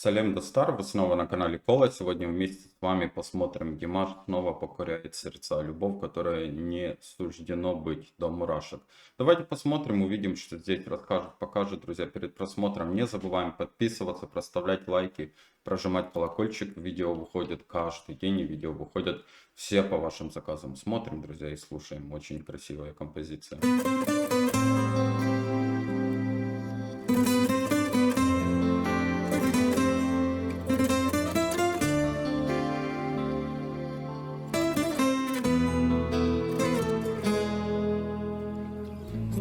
Салем Достар, вы снова на канале Кола. Сегодня вместе с вами посмотрим. Димаш снова покоряет сердца. Любовь, которая не суждено быть до мурашек. Давайте посмотрим, увидим, что здесь расскажет, покажет, друзья, перед просмотром. Не забываем подписываться, проставлять лайки, прожимать колокольчик. Видео выходит каждый день, и видео выходят все по вашим заказам. Смотрим, друзья, и слушаем. Очень красивая композиция.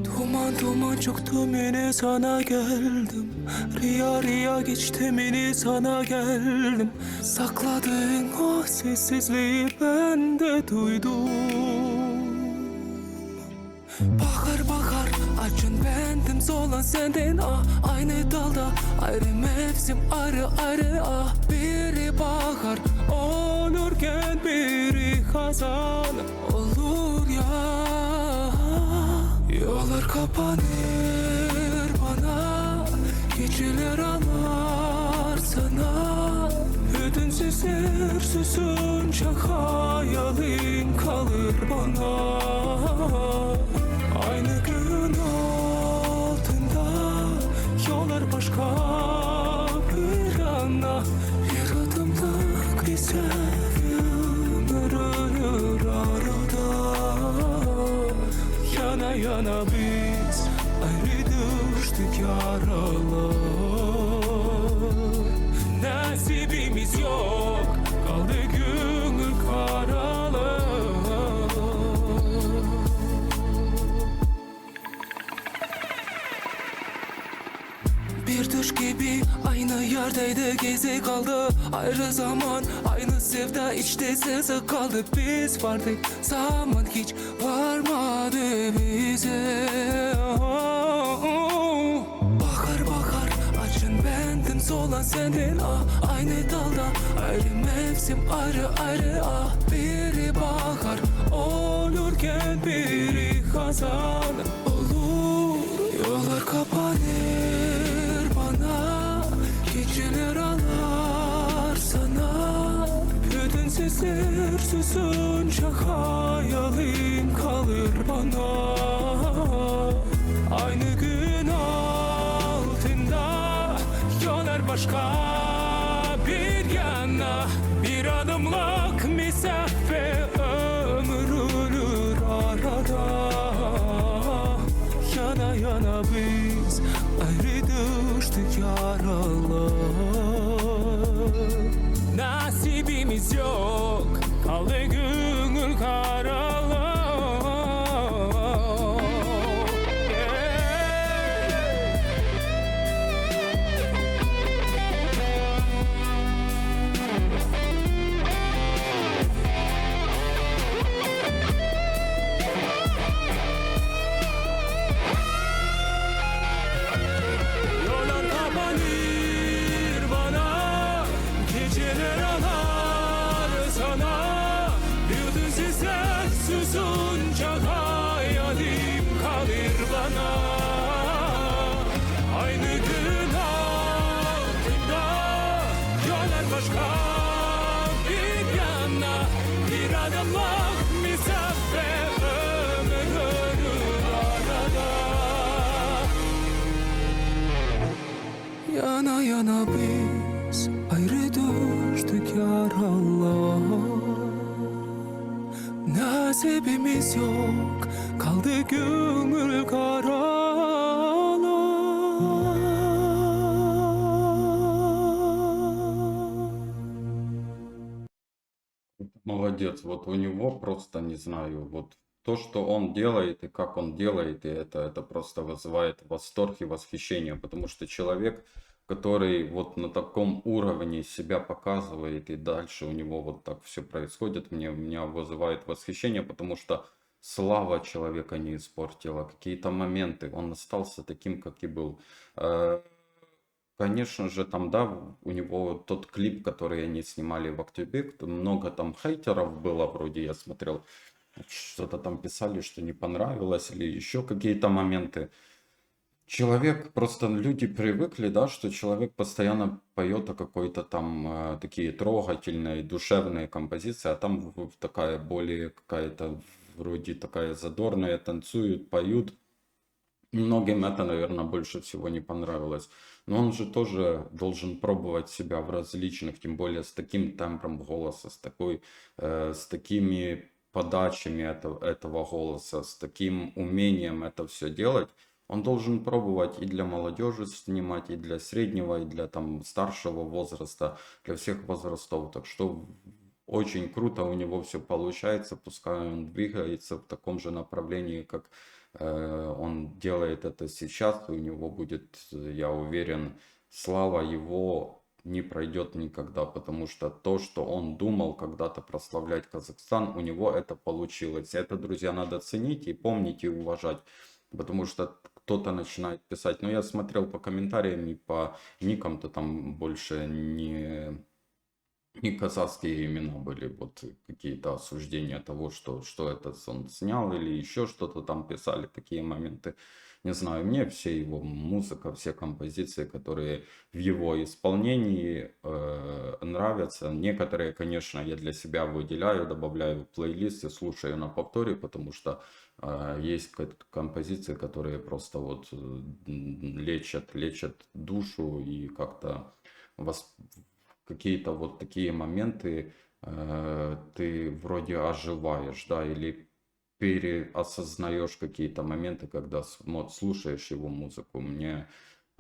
Duman duman çıktım yine sana geldim. Riya riya geçtim yine sana geldim. Sakladığın o sessizliği ben de duydum. Bakar bakar acın bendim, solan senden ah. Aynı dalda ayrı mevsim, ayrı ayrı ah. Biri bahar olurken biri hazan olur ya. Yollar kapanır bana, geceler ağlar sana. Ödünsüzler susunca hayalin kalır bana. Aynı gün altında yollar başka bir yana. Bir adımlık bir sevim ölür arada. Yana yana biz ayrı düştük yaralar. Nasibimiz yok, kaldı gönül karalar. Bir düş gibi aynı yerdeydi, gezi kaldı. Ayrı zaman, aynı sevda, içte sızı kaldı. Biz vardık, zaman hiç varmadı bize. Bakar bakar acın bendim, solan senden ah. Aynı dalda ayrı mevsim, ayrı ayrı ah. Biri bahar olurken biri hazan olur. Yollar kapanır bana, geceler ağlar sana. Bütün sesler susunca hayalin kalır bana. Aynı gün altında yollar başka bir yana. Bir adımlık mesafe, ömür ölür arada. Yana yana biz ayrı düştük yaralar. Nasibimiz yok, kaldı gönül karalar. Yollar kapanır bana, geceler ağlar sana. Bütün sesler susunca hayalim kalır bana. Aynı gün altında yollar başka bir yana. Bir adımlık mesafe, ömür ölür arada. Yana yana biz ayrı düştük yaralar. Nasibimiz yok, kaldı gönül karalar. Молодец, вот у него просто не знаю, вот то, что он делает и как он делает, и это просто вызывает восторг и восхищение, потому что человек, который вот на таком уровне себя показывает, и дальше у него вот так все происходит, меня вызывает восхищение, потому что слава человека не испортила, какие-то моменты, он остался таким, как и был. Конечно же, там, да, у него тот клип, который они снимали в октябре, много там хейтеров было, вроде я смотрел, что-то там писали, что не понравилось, или еще какие-то моменты. Человек, просто люди привыкли, да, что человек постоянно поет о какой-то там такие трогательные, душевные композиции, а там такая более какая-то вроде такая задорная, танцуют, поют. Многим это, наверное, больше всего не понравилось. Но он же тоже должен пробовать себя в различных, тем более с таким тембром голоса, с такими подачами этого голоса, с таким умением это все делать. Он должен пробовать и для молодежи снимать, и для среднего, и для там старшего возраста, для всех возрастов. Так что очень круто у него все получается, пускай он двигается в таком же направлении, как он делает это сейчас, у него будет, я уверен, слава его не пройдет никогда, потому что то, что он думал когда-то прославлять Казахстан, у него это получилось. Это, друзья, надо ценить и помнить и уважать, потому что кто-то начинает писать, но я смотрел по комментариям и по никам, то там больше не казахские имена были, вот какие-то осуждения того, что это он снял или еще что-то там писали, такие моменты. Не знаю, мне все его музыка, все композиции, которые в его исполнении нравятся. Некоторые, конечно, я для себя выделяю, добавляю в плейлист и слушаю на повторе, потому что есть композиции, которые просто вот лечат душу и как-то вас какие-то вот такие моменты ты вроде оживаешь, да, или переосознаешь какие-то моменты, когда слушаешь его музыку.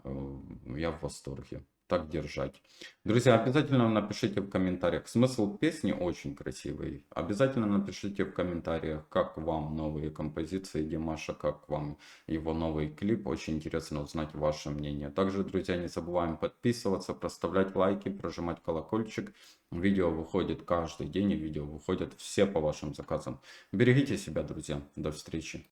Я в восторге. Так держать. Друзья, обязательно напишите в комментариях. Смысл песни очень красивый. Обязательно напишите в комментариях, как вам новые композиции Димаша, как вам его новый клип. Очень интересно узнать ваше мнение. Также, друзья, не забываем подписываться, проставлять лайки, прожимать колокольчик. Видео выходит каждый день, и видео выходят все по вашим заказам. Берегите себя, друзья. До встречи.